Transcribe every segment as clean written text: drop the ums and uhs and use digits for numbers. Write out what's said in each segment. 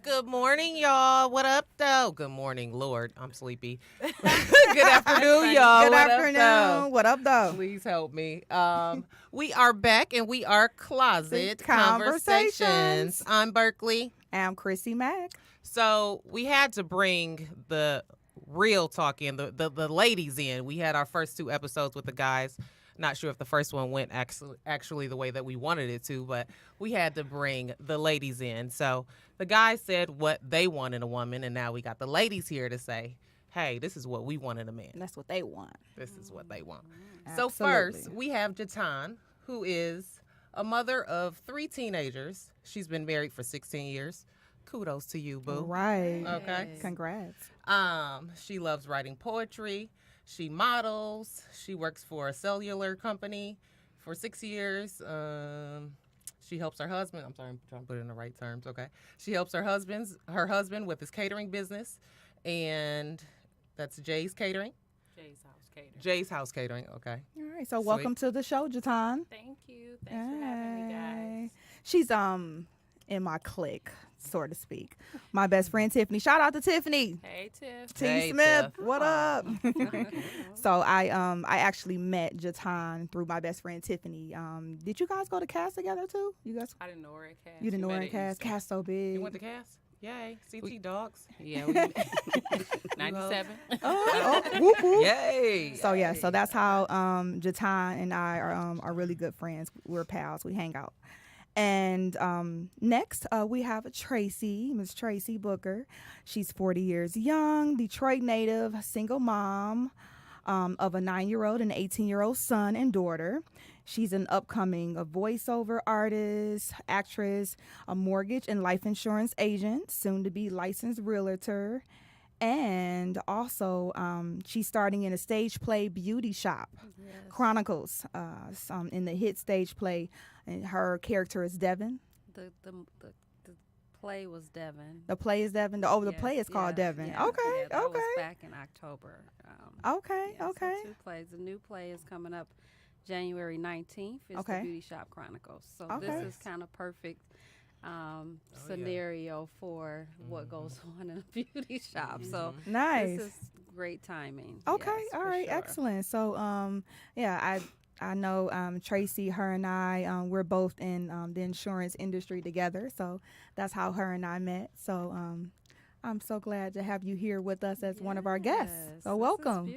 Good morning, y'all. What up, though? Good morning, Lord. I'm sleepy. Good afternoon, y'all. Good afternoon. What up, though? Please help me. We are back, and we are Closet Conversations. I'm Berkeley. I'm Chrissy Mack. So we had to bring the real talk in, the ladies in. We had our first 2 episodes with the guys. Not sure if the first one went actually the way that we wanted it to, but we had to bring the ladies in. So the guys said what they want in a woman, and now we got the ladies here to say, hey, this is what we want in a man. That's what they want. This is what they want. Absolutely. So first, we have Jatan, who is a mother of 3 teenagers. She's been married for 16 years. Kudos to you, boo. Right. Okay. Congrats. She loves writing poetry. She models. She works for a cellular company for 6 years. She helps her husband. I'm sorry, I'm trying to put it in the right terms. Okay. She helps her husband with his catering business, and that's Jay's Catering. Jay's House Catering. Okay. All right. So welcome to the show, Jatan. Thank you. Thanks for having me, guys. She's in my clique, so to speak. My best friend Tiffany. Shout out to Tiffany. Hey, Tiff. T. Hey, Smith. Tiff. What up? So I actually met Jatan through my best friend Tiffany. Did you guys go to Cass together too? You guys? I didn't know her at Cass. You didn't know her at Cass? Cass so big. You went to Cass? Yay. CT Dogs. Yeah. 97. Whoop, whoop. Yay. So yeah, so that's how Jatan and I are really good friends. We're pals. We hang out. And next, we have Tracy, Miss Tracy Booker. She's 40 years young, Detroit native, single mom of a 9-year-old and 18-year-old son and daughter. She's an upcoming voiceover artist, actress, a mortgage and life insurance agent, soon to be licensed realtor. And also, she's starting in a stage play beauty shop, Chronicles, in the hit stage play. And her character is Devin. The play was Devin. The play is Devin. The play is called Devin. Yeah, okay, that okay. was back in October. Okay. So 2 plays. The new play is coming up January 19th. It's the Beauty Shop Chronicles. So this is kind of perfect scenario for what goes on in a beauty shop. So nice. This is great timing. Okay, yes, all right, sure. excellent. So I know Tracy, her and I, we're both in the insurance industry together. So that's how her and I met. So I'm so glad to have you here with us as one of our guests. So welcome. This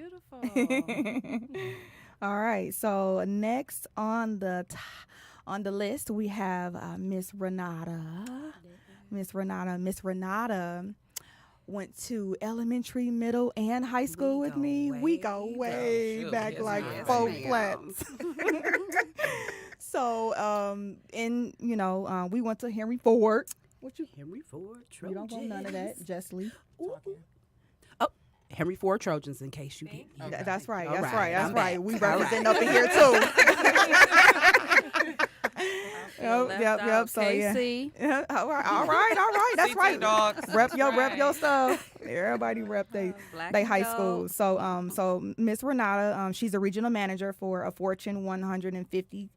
is beautiful. All right. So next on the list, we have Miss Renata. Miss Renata went to elementary, middle, and high school with me. We go way back, like 4 flats. So, we went to Henry Ford. Henry Ford You don't Trojans. want none of that, Justly. Henry Ford Trojans, in case you didn't. Okay. That's right. All That's right, right. That's I'm right. back. We All represent right. up in here too. Yep. So yeah. KC. All right. That's CT right. Dogs. Rep your right. stuff. Everybody rep they high school. So Miss Renata, she's a regional manager for a Fortune 150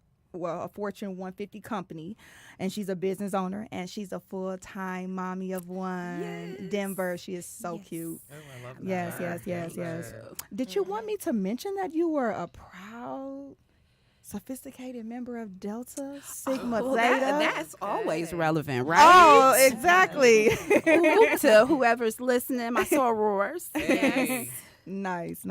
company, and she's a business owner, and she's a full-time mommy of one. Yes. Denver. She is so cute. Oh, I love that. Yes. Did you want me to mention that you were a proud, sophisticated member of Delta Sigma Well, Theta? that's always relevant, right? Oh, exactly. Ooh, to whoever's listening, my sorors. Hey. Nice.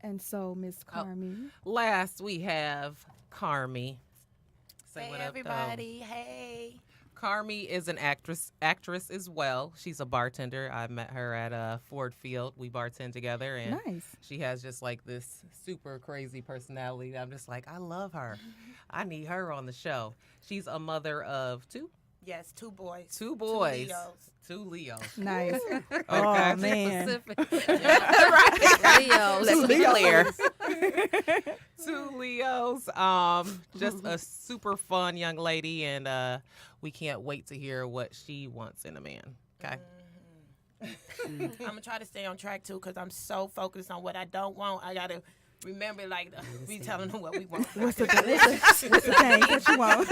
And so, Miss Carmi. Last, we have Carmi. Say what up, everybody. Hey. Carmi is an actress as well. She's a bartender. I met her at Ford Field. We bartend together, and Nice. she has just like this super crazy personality. I'm just like, I love her. I need her on the show. She's a mother of 2. Yes, 2 boys. 2 boys. 2 2 Leos. Leos. Nice. Okay. Oh, man. Leos. Let's be clear. 2 Leos. Just a super fun young lady, and we can't wait to hear what she wants in a man. Okay. I'm going to try to stay on track, too, because I'm so focused on what I don't want. I got to remember, like, we telling them what we want. What's the thing that you want?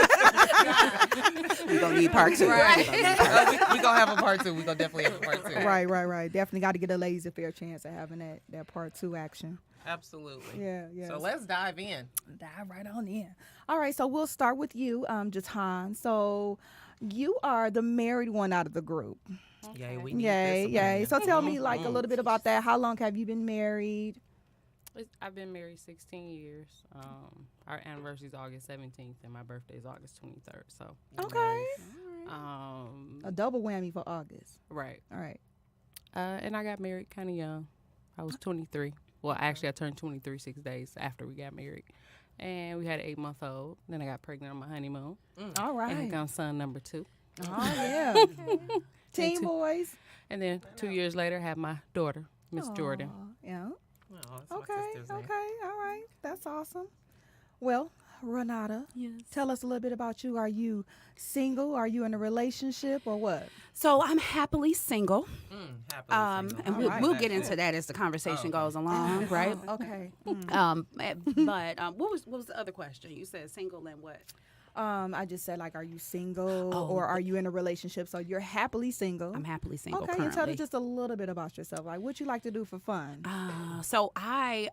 We're going to need part 2. Right. We going to have a part 2. We going to definitely have a part 2. Right. Definitely got to get a ladies a fair chance of having that part 2 action. Absolutely. Yeah. So let's dive in. Dive right on in. All right, so we'll start with you, Jatan. So you are the married one out of the group. Okay. Yay, we need Yay. this So tell me, opinion. like, a little bit about that. How long have you been married? I've been married 16 years. Our anniversary is August 17th, and my birthday is August 23rd. So, Okay. um, A double whammy for August. right. All right. And I got married kind of young. I was 23. Well, actually, I turned 23 6 days after we got married. And we had an 8-month-old. Then I got pregnant on my honeymoon. All right. And here comes son number 2. Oh, yeah. Teen And boys. And then 2 years later, I had my daughter, Miss Jordan. Aw, yeah. Oh, that's my Okay. sister's name. All right. That's awesome. Well, Renata, tell us a little bit about you. Are you single? Are you in a relationship or what? So I'm happily single. Happily single. And All right. we'll get into that as the conversation goes along, right? Okay. But what was the other question? You said single and what? I just said, like, are you single Oh, or are you in a relationship? So you're happily single. I'm happily single Okay, you currently. tell us just a little bit about yourself. Like, what you like to do for fun? So I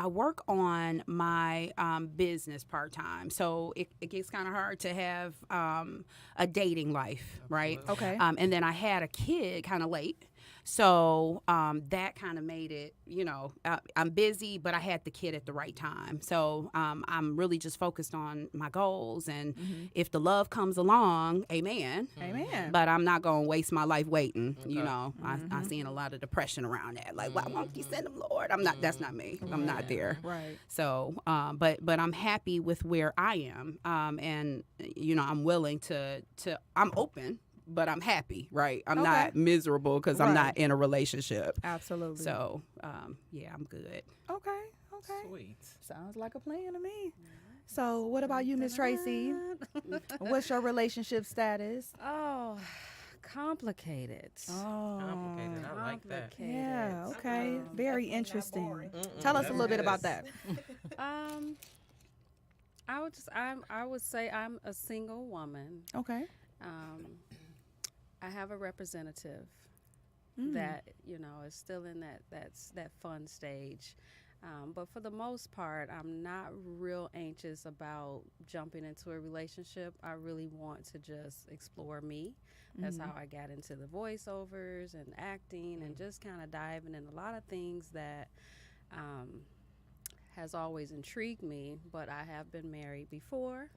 work on my business part time. So it gets kind of hard to have a dating life, right? Okay. And then I had a kid kind of late. So that kind of made it, I'm busy, but I had the kid at the right time. So I'm really just focused on my goals. And if the love comes along, amen. Amen. But I'm not going to waste my life waiting. I'm seeing a lot of depression around that. Like, why won't you send them, Lord? That's not me. I'm not there. Right. So, but I'm happy with where I am. And, I'm willing to I'm open. But I'm happy, right? I'm not miserable because I'm not in a relationship. Absolutely. So, yeah, I'm good. Okay. Sweet. Sounds like a plan to me. So what about you, Miss Tracy? What's your relationship status? Oh, complicated. Oh. Complicated. I like that. Yeah, okay. Very interesting. Tell us a little bit about that. I would say I'm a single woman. Okay. I have a representative that is still in that fun stage, but for the most part, I'm not real anxious about jumping into a relationship. I really want to just explore me. That's how I got into the voiceovers and acting and just kind of diving in a lot of things that has always intrigued me. But I have been married before.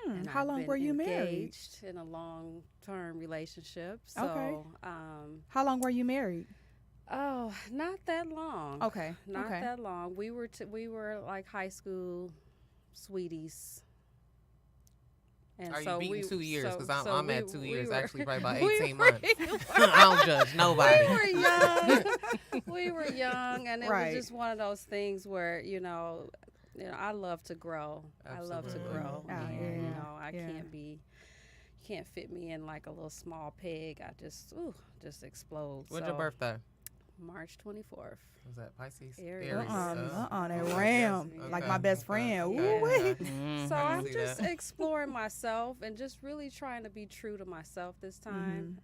And How long were you married? Engaged in a long-term relationship. So, Okay. How long were you married? Oh, not that long. Okay. Not okay. that long. We were like high school sweeties. And Are so you beating 2 years? Because so I'm we- at 2 we years, were- actually, probably about we 18 were- months. I don't judge nobody. We were young. We were young, and it Right. was just one of those things where I love to grow. I love to Absolutely. grow. Oh, And, yeah. I Yeah. can't fit me in like a little small pig. I just explode. When's So, your birthday? March 24th. Was that Pisces? Aries. That Okay. ram. Like my best friend. Ooh-wee. So I I'm see just that. exploring myself and just really trying to be true to myself this time.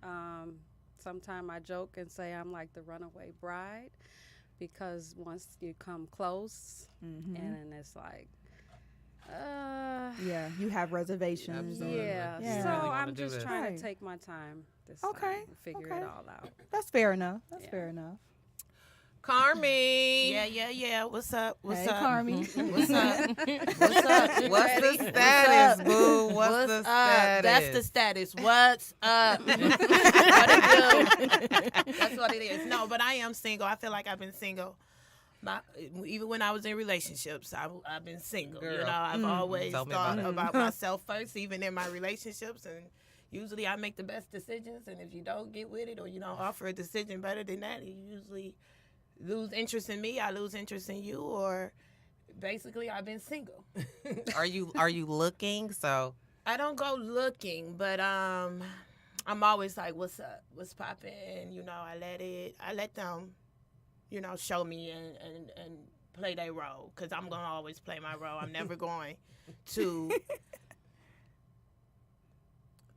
Sometimes I joke and say I'm like the runaway bride because once you come close and it's like, Yeah, you have reservations. Absolutely. yeah. Yeah. So Really wanna I'm do just this. trying Right. to take my time this Okay, time and figure okay. it all out. That's fair enough. That's Yeah. fair enough. Carmi. Yeah. What's up? What's Hey, up? Carmi. What's up? What's up? What's the status, boo? What's What's the up? status? That's the status. What's up? What it do? That's what it is. No, but I am single. I feel like I've been single. Even when I was in relationships, I've been single. Girl. I've always Tell me thought about it. about myself first, even in my relationships. And usually I make the best decisions. And if you don't get with it or you don't offer a decision better than that, you usually lose interest in me. I lose interest in you. Or basically, I've been single. Are you looking? So I don't go looking, but I'm always like, what's up? What's poppin'? I let them, show me and play their role, because I'm going to always play my role. I'm never going to,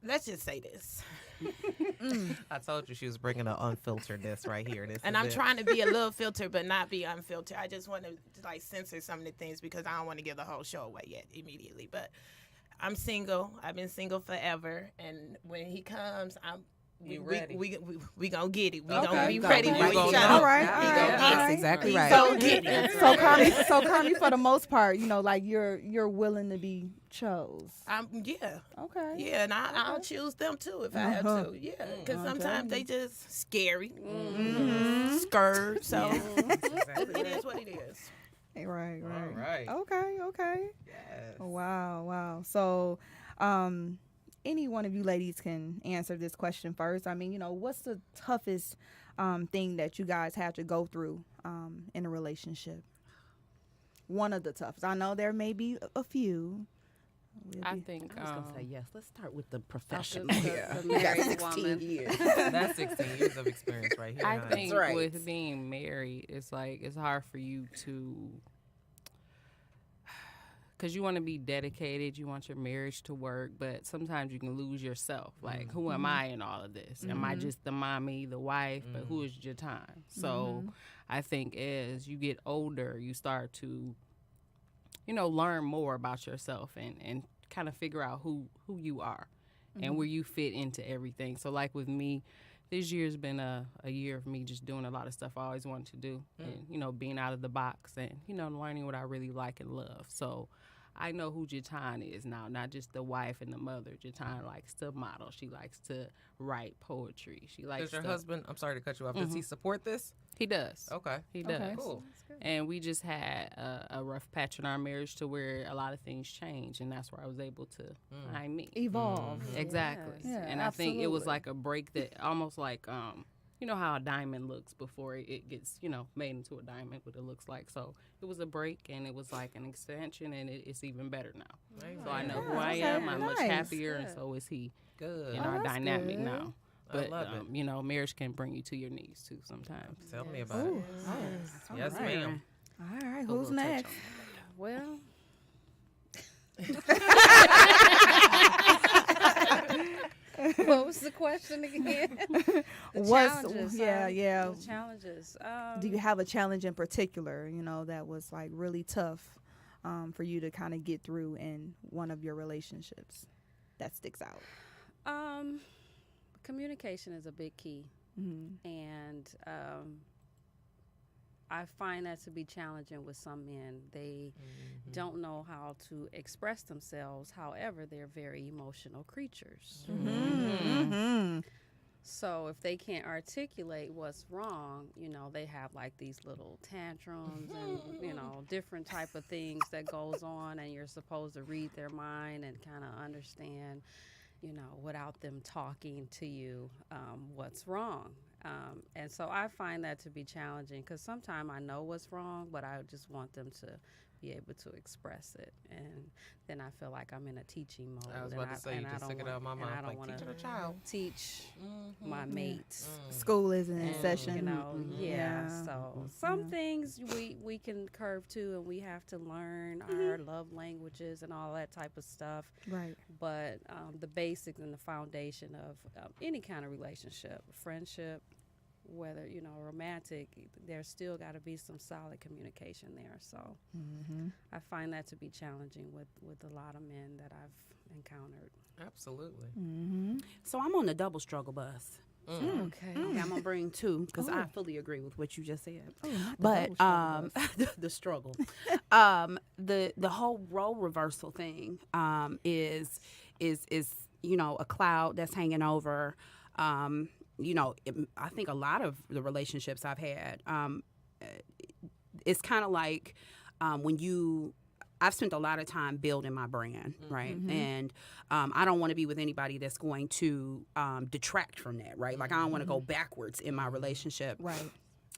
let's just say this. I told you she was bringing an unfilteredness right here. And I'm trying to be a little filtered, but not be unfiltered. I just want to like censor some of the things because I don't want to give the whole show away yet immediately. But I'm single. I've been single forever. And when he comes, You ready? We gonna get it. We Okay. gonna be You ready gonna- for you each gonna- other. All right, We all gonna right, get all it. right. Exactly We right. gonna get it. So Carmi, for the most part, you know, like you're willing to be chose. Yeah. Okay. Yeah, and I'll choose them too if I have to. Yeah, because sometimes they just scary, scared. So it is what it is. Right. All right. Okay. Yes. Wow. So, any one of you ladies can answer this question first. I mean, you know, what's the toughest thing that you guys have to go through in a relationship? One of the toughest. I know there may be a few. I think I was gonna say yes. Let's start with the professional. the We got married 16 woman. years. That's 16 years of experience right here. I huh? think right. with being married, it's like it's hard for you to, because you want to be dedicated, you want your marriage to work, but sometimes you can lose yourself. Like, who am I in all of this? Am I just the mommy, the wife, but who is your time? So I think as you get older, you start to, you know, learn more about yourself and kind of figure out who you are and where you fit into everything. So like with me, this year's been a year of me just doing a lot of stuff I always wanted to do and, you know, being out of the box and, you know, learning what I really like and love. So I know who Jatan is now, not just the wife and the mother. Jatan likes to model. She likes to write poetry. She likes Does your to, husband, I'm sorry to cut you off, does he support this? He does. Okay. He does. Okay. Cool. And we just had a rough patch in our marriage to where a lot of things changed, and that's where I was able to find me. Evolve. Exactly. Yeah, And I think it was absolutely. like a break that almost like, you know how a diamond looks before it gets, you know, made into a diamond, what it looks like. So it was a break, and it was like an extension, and it's even better now. So I know who I okay, am. I'm much nice. happier, and so is he Good. in our that's dynamic good. now. I But, love it. you know, marriage can bring you to your knees, too, sometimes. Tell me about Ooh. it. Yes, All right. ma'am. All right, But who's we'll touch next? Well, what was the question again? The challenges. yeah. The challenges. Do you have a challenge in particular, you know, that was like really tough for you to kind of get through in one of your relationships that sticks out? Communication is a big key, Mm-hmm. and I find that to be challenging with some men. They don't know how to express themselves. However, they're very emotional creatures. Mm-hmm. So if they can't articulate what's wrong, you know, they have like these little tantrums and, you know, different type of things that goes on, and you're supposed to read their mind and kind of understand, you know, without them talking to you, what's wrong. And so I find that to be challenging because sometimes I know what's wrong, but I just want them to be able to express it. And then I feel like I'm in a teaching mode. I was about to say, you just took it out of my mouth. I don't Like, want teaching to a child. teach my mates. School isn't in And, session. you know, Yeah. so some things we can curve to, and we have to learn our love languages and all that type of stuff. Right. But the basics and the foundation of any kind of relationship, friendship, whether, you know, romantic, there's still got to be some solid communication there. So I find that to be challenging with a lot of men that I've encountered. Absolutely. So I'm on the double struggle bus. Okay. Okay, I'm gonna bring two because I fully agree with what you just said. Oh, not the But double struggle the struggle, the whole role reversal thing is you know, a cloud that's hanging over. You know, I think a lot of the relationships I've had, it's kind of like when I've spent a lot of time building my brand, right? And I don't want to be with anybody that's going to detract from that, right? Like I don't want to go backwards in my relationship. Right.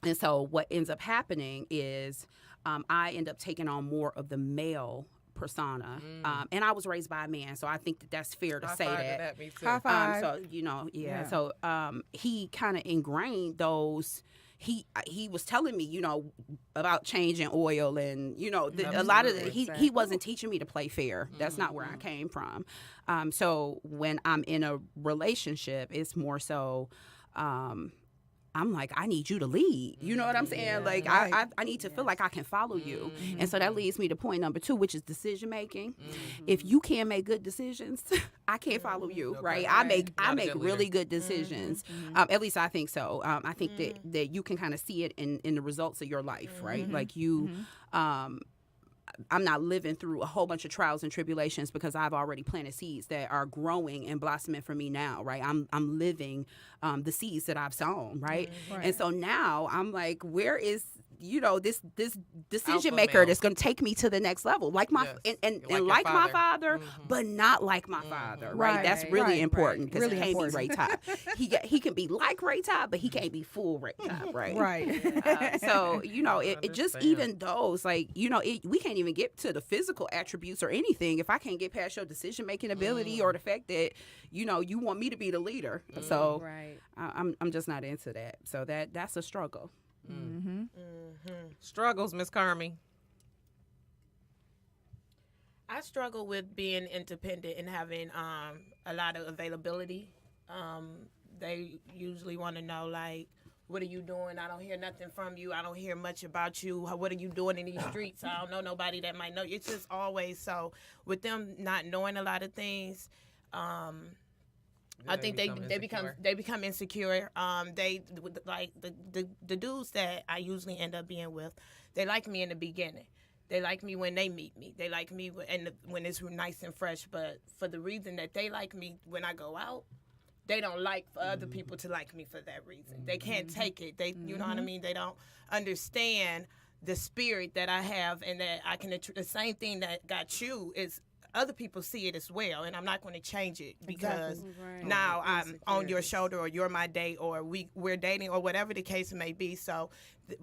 And so what ends up happening is I end up taking on more of the male persona. And I was raised by a man, so I think that that's fair to say that. Me too. High five. So, you know, Yeah. So he kind of ingrained those, he was telling me, about changing oil and, a lot of he Exactly. wasn't teaching me to play fair. That's not where I came from. So when I'm in a relationship, it's more so, I'm like, I need you to lead. You know what I'm saying? Yeah. Like, Right. I need to feel like I can follow you. And so that leads me to point number 2, which is decision making. If you can't make good decisions, I can't follow you, Okay. right? Right. I Not a make good really leader. good decisions. At least I think so. I think that you can kind of see it in the results of your life, right? Like you, I'm not living through a whole bunch of trials and tribulations because I've already planted seeds that are growing and blossoming for me now, right? I'm living the seeds that I've sown, right? And so now I'm like, where is this decision Alpha maker male. that's going to take me to the next level, like my Yes. and Like your like my father. father, but not like my father, right? Right. That's Right. really Right. important because Really he can't important. be Ray Todd. He can be like Ray Todd, but he can't be full Ray Todd, right? Right. So it just Understand. even those like we can't even get to the physical attributes or anything if I can't get past your decision making ability or the fact that you want me to be the leader. So Right. I'm just not into that. So that's a struggle. Struggles, Miss Carmi. I struggle with being independent and having a lot of availability. They usually want to know, like, what are you doing? I don't hear nothing from you. I don't hear much about you. What are you doing in these streets? I don't know nobody that might know you. It's just always so. With them not knowing a lot of things, I think they become insecure. They like the dudes that I usually end up being with. They like me in the beginning. They like me when they meet me. They like me when it's nice and fresh. But for the reason that they like me when I go out, they don't like for other people to like me for that reason. They can't take it. You know what I mean? They don't understand the spirit that I have and that I can. The same thing that got you is other people see it as well, and I'm not going to change it because Right. now I'm on your shoulder or you're my date or we're dating or whatever the case may be. So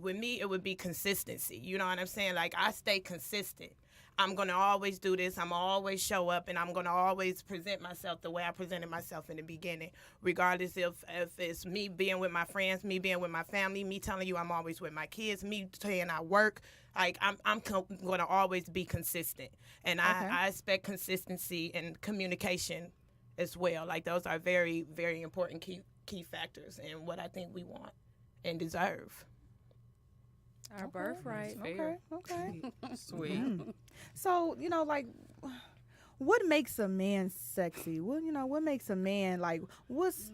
with me, it would be consistency. You know what I'm saying? Like, I stay consistent. I'm going to always do this. I'm going to always show up, and I'm going to always present myself the way I presented myself in the beginning, regardless if it's me being with my friends, me being with my family, me telling you I'm always with my kids, me saying I work. Like, I'm going to always be consistent. And I expect consistency and communication as well. Like, those are very, very important key factors in what I think we want and deserve. Our birthright. Okay. Sweet. So, like, what makes a man sexy? Well, what makes a man, like, what's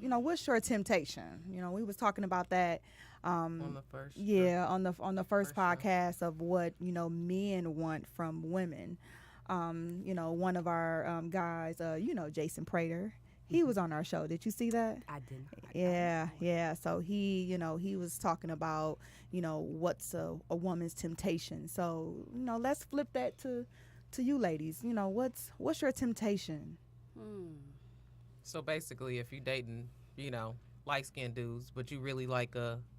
your temptation? We was talking about that On the first. on the first First show. podcast of what, men want from women. One of our guys, Jason Prater, he was on our show. Did you see that? I didn't. Yeah. So he was talking about, what's a woman's temptation. So, let's flip that to you ladies. What's your temptation? So basically, if you're dating, light-skinned dudes, but you really like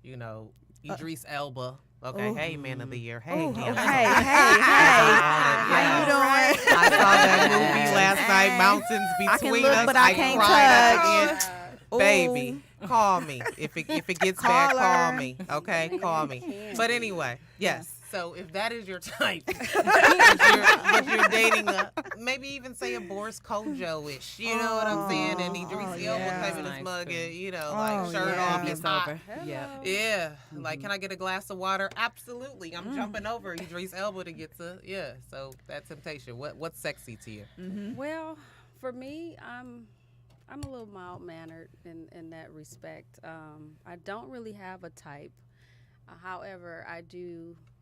Idris Elba. Okay, hey, man of the year. Hey, Ooh, man. hey. How you doing? I saw that movie last night, Mountains I can Between look, Us. but I can't cried at touch. the end. Baby, call me. If it gets bad, Call call her. me. Okay, call me. Can't. But anyway, yes. So if that is your type, but you're dating maybe even say a Boris Kojo-ish, you know what I'm saying? And Idris Elba yeah. type of this Nice, mug, too. like shirt yeah. off, it's hot. Yeah. Yeah, like, can I get a glass of water? Absolutely. I'm jumping over Idris Elba to get to, so that temptation. What's sexy to you? Well, for me, I'm a little mild-mannered in that respect. I don't really have a type. However,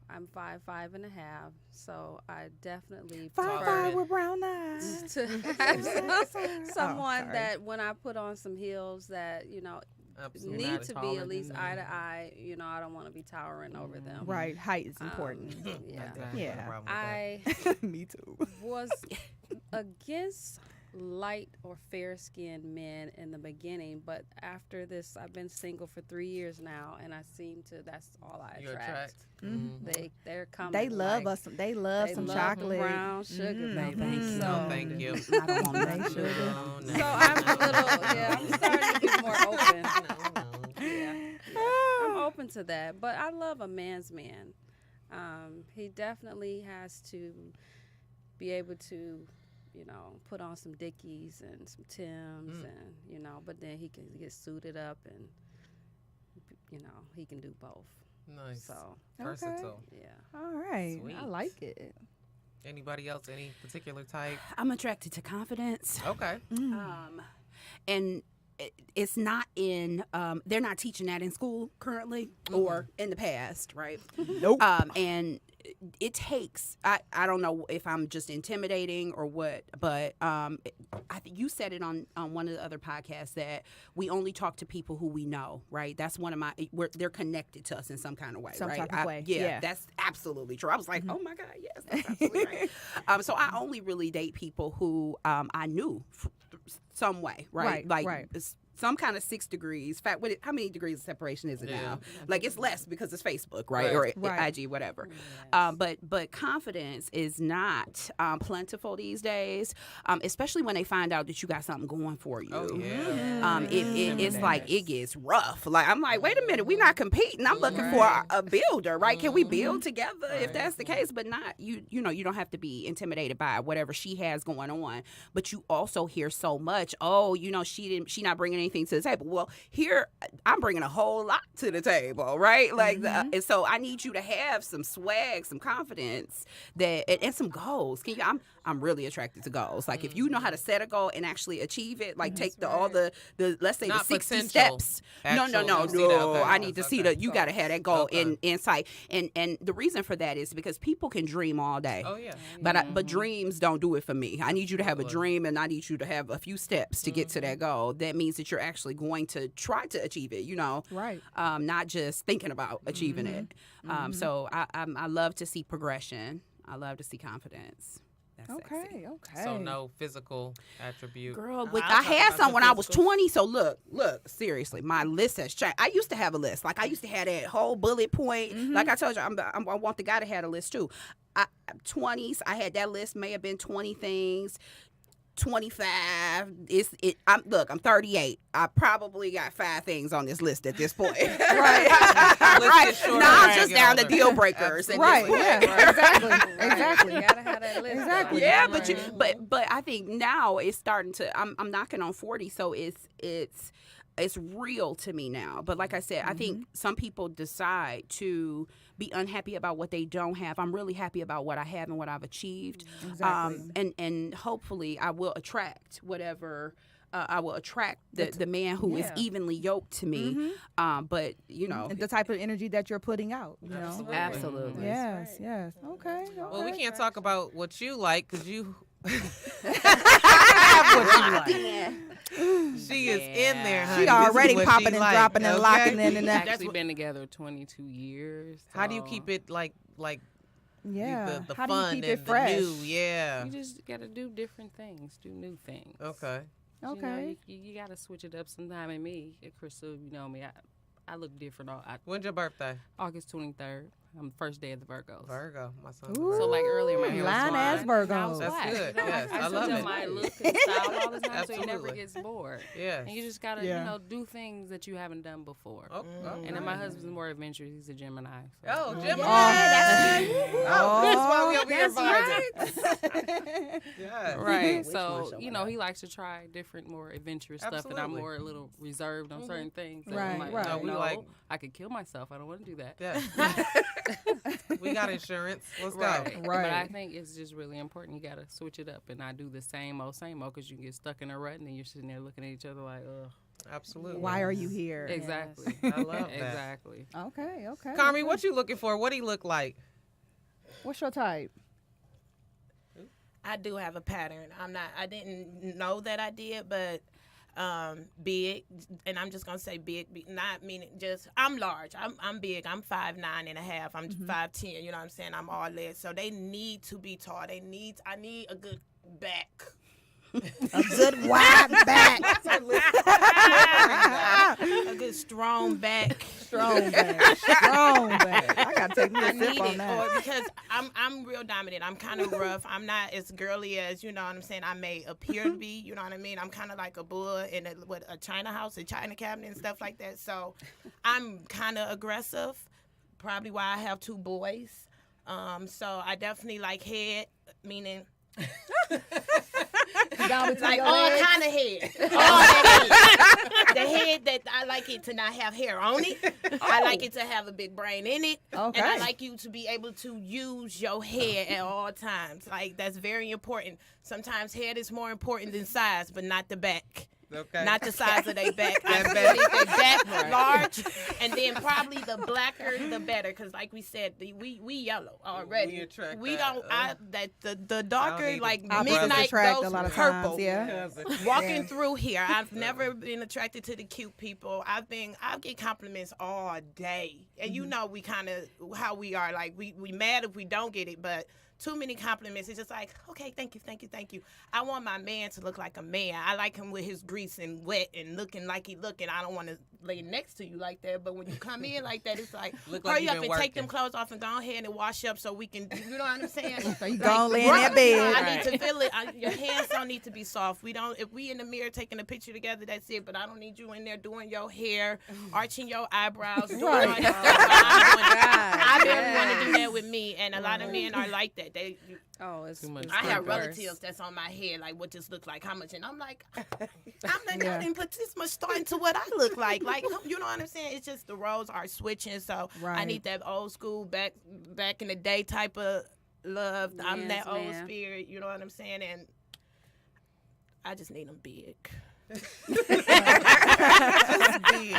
I'm 5'5.5", so I definitely 5'5" prefer with brown eyes. to have someone sorry. that when I put on some heels that Absolutely. need to be at least eye to eye. I don't want to be towering over them. Right, height is important. Yeah. Yeah. No problem with that. Me too. Was against light or fair-skinned men in the beginning, but after this, I've been single for 3 years now, and I seem to. That's all I You attract. attract. They're coming. They love like, us. They love they some love chocolate. brown sugar, baby. thank you. So, No, thank you. I don't want that They should. No, no. so I'm a little, I'm starting to get more open. No, no. Yeah. I'm open open to that, but I love a man's man. He definitely has to be able to, put on some Dickies and some Timbs, and but then he can get suited up and he can do both. Nice. So versatile. yeah. All right. Sweet. I like it. Anybody else? Any particular type? I'm attracted to confidence. Okay. And it's not in they're not teaching that in school currently or in the past, right? Nope. And it takes I don't know if I'm just intimidating or what, but I think you said it on one of the other podcasts that we only talk to people who we know, right? That's one of my they're connected to us in some kind of way, Some right? type of way. Yeah, Yeah. that's absolutely true. I was like, oh my God, yes, that's absolutely right. So I only really date people who I knew some way, right? Right, right. Some kind of 6 degrees. How many degrees of separation is it now? Like it's less because it's Facebook, right? Right. Or Right. IG, whatever. Yes. But confidence is not plentiful these days, especially when they find out that you got something going for you. Oh yeah. It's like it gets rough. Like I'm like, wait a minute, we're not competing. I'm looking for a builder, right? Can we build together if that's the case? But not you know you don't have to be intimidated by whatever she has going on. But you also hear so much. Oh, she not bringing anything to the table. Well, here I'm bringing a whole lot to the table, right? Like, and so I need you to have some swag, some confidence, and some goals. I'm really attracted to goals. Like if you know how to set a goal and actually achieve it, like take all the let's say Not the 60 potential. steps. Actual, No. you see that, okay. I need to see that. You got to have that goal Okay. in sight. And the reason for that is because people can dream all day. Oh yeah. But dreams don't do it for me. I need you to have a dream, and I need you to have a few steps to get to that goal. That means that you're actually going to try to achieve it. Right. Not just thinking about achieving it. So I love to see progression. I love to see confidence. That's sexy. Okay. So no physical attribute. Girl, I'll I talk had about some the when I was physical. 20. So look, seriously, my list has changed. I used to have a list. Like I used to have that whole bullet point. Like I told you, I want the guy to have a list too. 20s, I had that list. May have been 20 things. 25. I'm 38. I probably got 5 things on this list at this point. Right. List is shorter Now I'm as just you down get to older. deal breakers. at this Right. point. Yeah. Exactly. You gotta have that list. Exactly. though. Yeah, Right. but I think now it's starting to. I'm knocking on 40, so it's real to me now. But like I said, I think some people decide to be unhappy about what they don't have. I'm really happy about what I have and what I've achieved. Exactly. And hopefully I will attract whatever. I will attract the man who is evenly yoked to me. But the type of energy that you're putting out. absolutely. Yes. Yes. Okay. Well, we can't talk about what you like because you. She is in there, honey. She This is already what popping she and like, dropping and okay? locking in and We've that. actually been together 22 years. How do you so keep it like Yeah. the How fun do you keep and it fresh? the new? Yeah. You just got to do different things, do new things. Okay. Okay. You got to switch it up sometime. And me, Crystal, you know me, I look different on When's your birthday? August 23rd. I'm the first day of the Virgos. Virgo. My son. Ooh. So like earlier, my hair was Line blonde, ass and I was Virgos. That's black. good. You know, Yes, I I love switch it. up my look and style all the time, so you never Absolutely. gets bored. Yes. And you just gotta, Yeah. do things that you haven't done before. Oh, And then my husband's more adventurous. He's a Gemini. So. Oh, Gemini. that's Oh, that's why we over here that's vibing. Yeah. Right. Which one So, shall he likes to try different, more adventurous stuff, and I'm Absolutely. more a little reserved on certain things. So Right, I'm like, right. No, we no, like- I could kill myself. I don't want to do that. Yeah. We got insurance. Let's Right. go. But Right. I think it's just really important. You got to switch it up and not do the same old, because you get stuck in a rut and then you're sitting there looking at each other like, ugh. Absolutely. Why are you here? Exactly. I love that. Exactly. Okay. Okay. Carmi, what you looking for? What he look like? What's your type? I do have a pattern. I didn't know that I did, but big, and I'm just gonna say big, not meaning just I'm large. I'm big. I'm 5'9.5". I'm 5'10". You know what I'm saying? I'm all this. So they need to be tall. I need a good back. A good wide back. A good strong back. Strong back. Strong back. I gotta take me I a need sip on it, that. or because I'm real dominant. I'm kind of rough. I'm not as girly as, you know what I'm saying, I may appear to be. You know what I mean? I'm kind of like a bull in a China house, a China cabinet, and stuff like that. So I'm kind of aggressive. Probably why I have 2 boys. So I definitely like head, meaning. Like all kind of head. All that head. The head that I like it to not have hair on it. I like it to have a big brain in it. Okay. And I like you to be able to use your head at all times. Like, that's very important. Sometimes head is more important than size, but not the back. Okay. Not the size of their back. I need their back large, and then probably the blacker the better. Because like we said, we yellow already. We attract We that, don't. The darker need like to- midnight attract goes a lot of purple. times, yeah. Walking through here, I've never been attracted to the cute people. I get compliments all day, and you know we kind of how we are. Like we mad if we don't get it, but too many compliments. It's just like, okay, thank you. I want my man to look like a man. I like him with his grease and wet and looking like he looking. I don't want to lay next to you like that. But when you come in like that, it's like, Look like hurry you up been and take them working. clothes off and go ahead and wash up so we can, you know what I'm saying? So you gonna lay in that bed. I need to feel it. Your hands don't need to be soft. If we in the mirror taking a picture together, that's it. But I don't need you in there doing your hair, arching your eyebrows, doing all that stuff. I don't want to do that with me. And a lot of men are like that. It's Too much. I have Worse. relatives that's on my head, like, what this look like, how much, and I'm like, I didn't put this much thought into what I look like, you know what I'm saying? It's just the roles are switching, so I Right. need that old school back in the day type of love. I'm that Yes, old ma'am. spirit, you know what I'm saying? And I just need them big.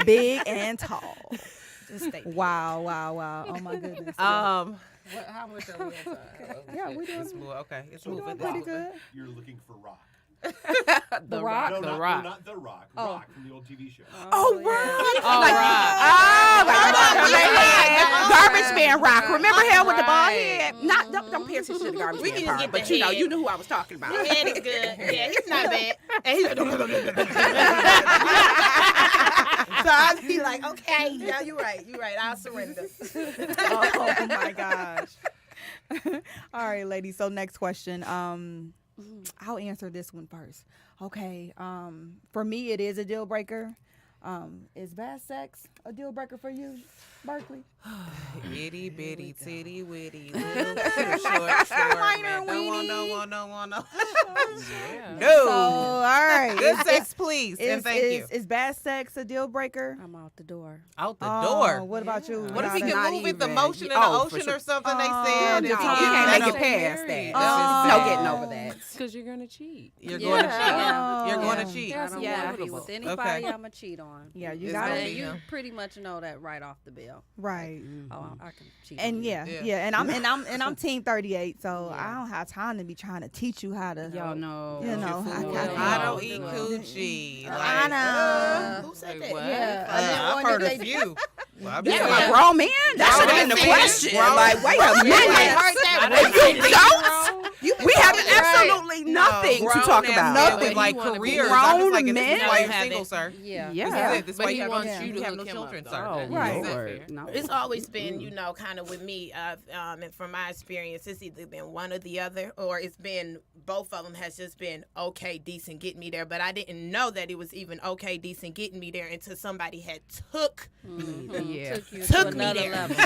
Big and tall. Just stay big. Wow. Oh my goodness. How much are we inside? Yeah, we doing- It's okay. It's We're moving. doing pretty good. You're looking for Rock. The Rock. No, The not, Rock. No, not The Rock. Oh. Rock from the old TV show. Oh, right. Oh, right. Garbage man Rock. Remember him with the bald Right. head? Not don't pay attention to the garbage We man can part, get but the you know, head. you knew who I was talking about. Your head is good. Yeah, he's not bad. And he's so I'll be like, okay, yeah, you're right. I'll surrender. Oh my gosh. All right, ladies. So next question. I'll answer this one first. Okay. For me, it is a deal breaker. Is bad sex a deal breaker for you, Berkeley? Itty bitty titty witty little short Minor man. Don't want no. Yeah. So, No. all right. Good sex, please, and Is, thank is, you. is bad sex a deal breaker? I'm out the door. Out the Oh, door. What about you? What if he Nada? can Not move it the even. motion in the Oh, for ocean sure. or something? They Oh, said no, if you he can't gets make that it on- past that. Oh. No getting over that. Because you're gonna cheat. You're Yeah. going to cheat. Oh. You're going Yeah. to cheat. I don't Yeah. want to be with anybody Okay. I'm going to cheat on. Yeah, you It's got gonna it. be You him. pretty much know that right off the bill. Right. Oh, I can cheat. on And you. yeah, and I'm team 38, so I don't have time to be trying to teach you how to. Y'all know. You know, I don't eat do it. coochie. I know. Who said Wait, that? what? Yeah, I've heard a few. Well, I've been Yeah, like, a grown man? That should have been the Grown man. question. Grown Like, wait a I minute. heard that. You don't? We have absolutely nothing to grown talk ass about. men But with he like wanna be careers. grown I'm just like, this men? is why you're Have single, it. sir. Yeah. Yeah. This is But why he you wants have you to no hook him children, up, sir. though. That- Right. that's Lord. fair. No. It's always been, you know, kind of with me, and from my experience, it's either been one or the other, or it's been both of them has just been okay, decent, getting me there. But I didn't know that it was even okay, decent, getting me there until somebody had took Yeah. Took you Took to me another there. level.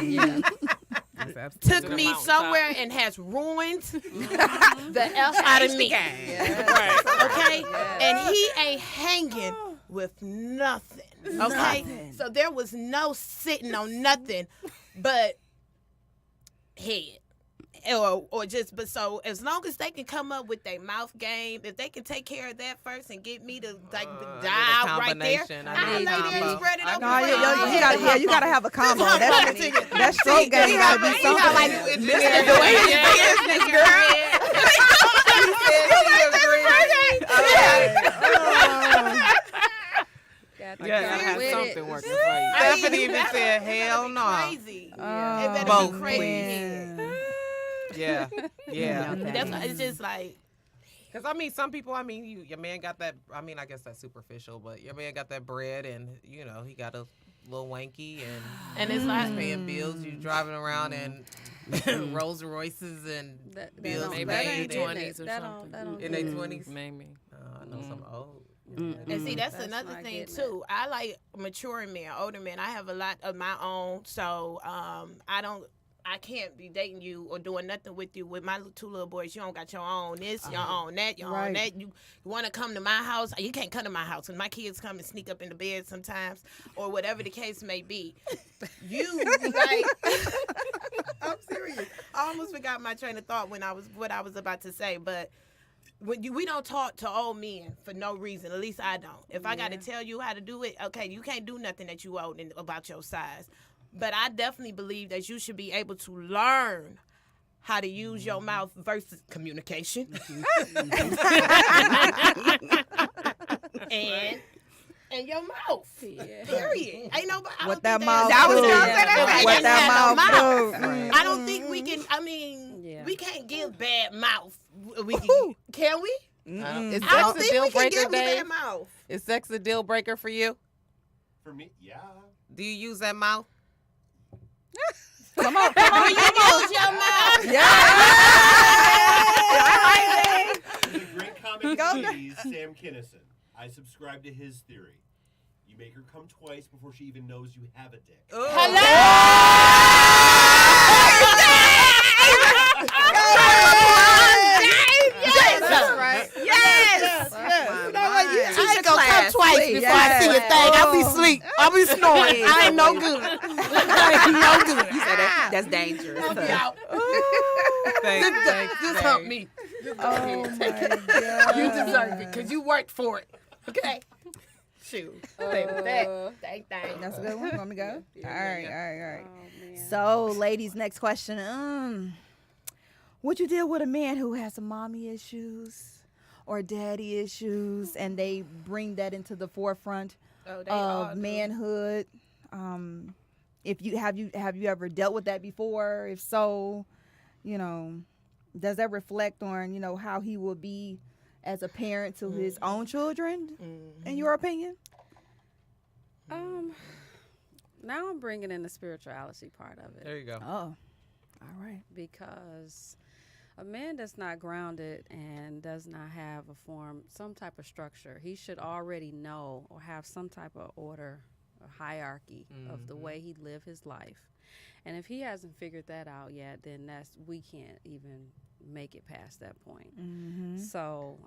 Yeah. took me somewhere and has ruined the F out of me. Okay? And he ain't hanging with nothing. Okay? So there was no sitting on nothing but head. Or just, but so as long as they can come up with their mouth game, if they can take care of that first and get me to like die out right there, combination. I'll lay need there and combo. spread it I open. No, need you combo. gotta, you gotta have a combo. That stroke game gotta be You got like something. Mr. Dwayne business, girl. Got You to gotta go have with something it. working for you. Stephanie even said, hell no. Crazy. It Oh, better Both, be crazy. man. Yeah, yeah. That's it's just like Because, I mean, some people, I mean, your man got that, I mean, I guess that's superficial, but your man got that bread and, you know, he got a little wanky and it's he's like paying bills. You driving around in Rolls Royces and bills maybe paid in and 20s or something. in their 20s. Maybe. I know some old. And see, that's That's another not thing getting too. I like maturing men, older men. I have a lot of my own, so I can't be dating you or doing nothing with you. With my two little boys, you don't got your own this, your own that, your own that. You want to come to my house? You can't come to my house. When my kids come and sneak up in the bed sometimes, or whatever the case may be, you like. I'm serious. I almost forgot my train of thought when what I was about to say, but. We don't talk to old men for no reason. At least I don't. If I got to tell you how to do it, okay, you can't do nothing that you old about your size. But I definitely believe that you should be able to learn how to use your mouth versus communication. and your mouth. Period. Ain't nobody. What that mouth I was do. gonna say that. What that mouth do. I don't think we can. I mean, we can't give bad mouth. Can we? Is I sex don't a think deal we can breaker, give Dave? bad mouth. Is sex a deal breaker for you? For me, yeah. Do you use that mouth? Come on. Do you use your mouth? There's a great comic series, Sam Kinison. I subscribe to his theory. You make her come twice before she even knows you have a dick. That's right. Yes. Yes. You know what? I ain't gonna come twice before I see your thing. I'll be asleep. I'll be snoring. I ain't no good. I ain't no good. You said that's dangerous. I'll be out. Just help me. Oh my God. You deserve it because you worked for it. Okay. Shoot. Play with that. Dang. That's a good one. Want me to go? All right. Oh, man. So, ladies, next question. Would you deal with a man who has some mommy issues or daddy issues, and they bring that into the forefront of manhood? If you have you ever dealt with that before? If so, you know, does that reflect on, you know, how he will be as a parent to his own children, in your opinion? Now I'm bringing in the spirituality part of it. There you go. Oh, all right. Because a man that's not grounded and does not have some type of structure, he should already know or have some type of order or hierarchy of the way he live his life. And if he hasn't figured that out yet, then we can't even make it past that point. So,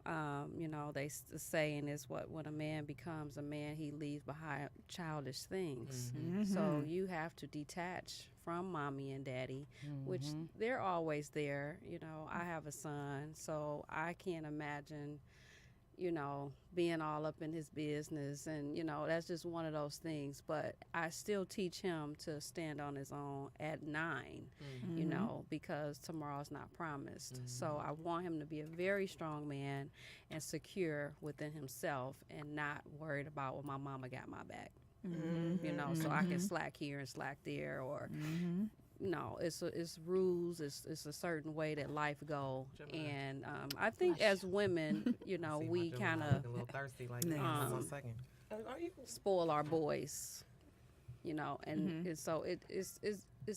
you know, the saying is when a man becomes a man, he leaves behind childish things. So you have to detach from mommy and daddy, which they're always there. You know, I have a son, so I can't imagine, you know, being all up in his business, and, you know, that's just one of those things. But I still teach him to stand on his own at 9, you know, because tomorrow's not promised. So I want him to be a very strong man and secure within himself and not worried about, well, my mama got my back, you know, so I can slack here and slack there, or no, it's rules. It's a certain way that life go, and I think as women, you know, we kind of a little thirsty, like spoil our boys, you know, and so it's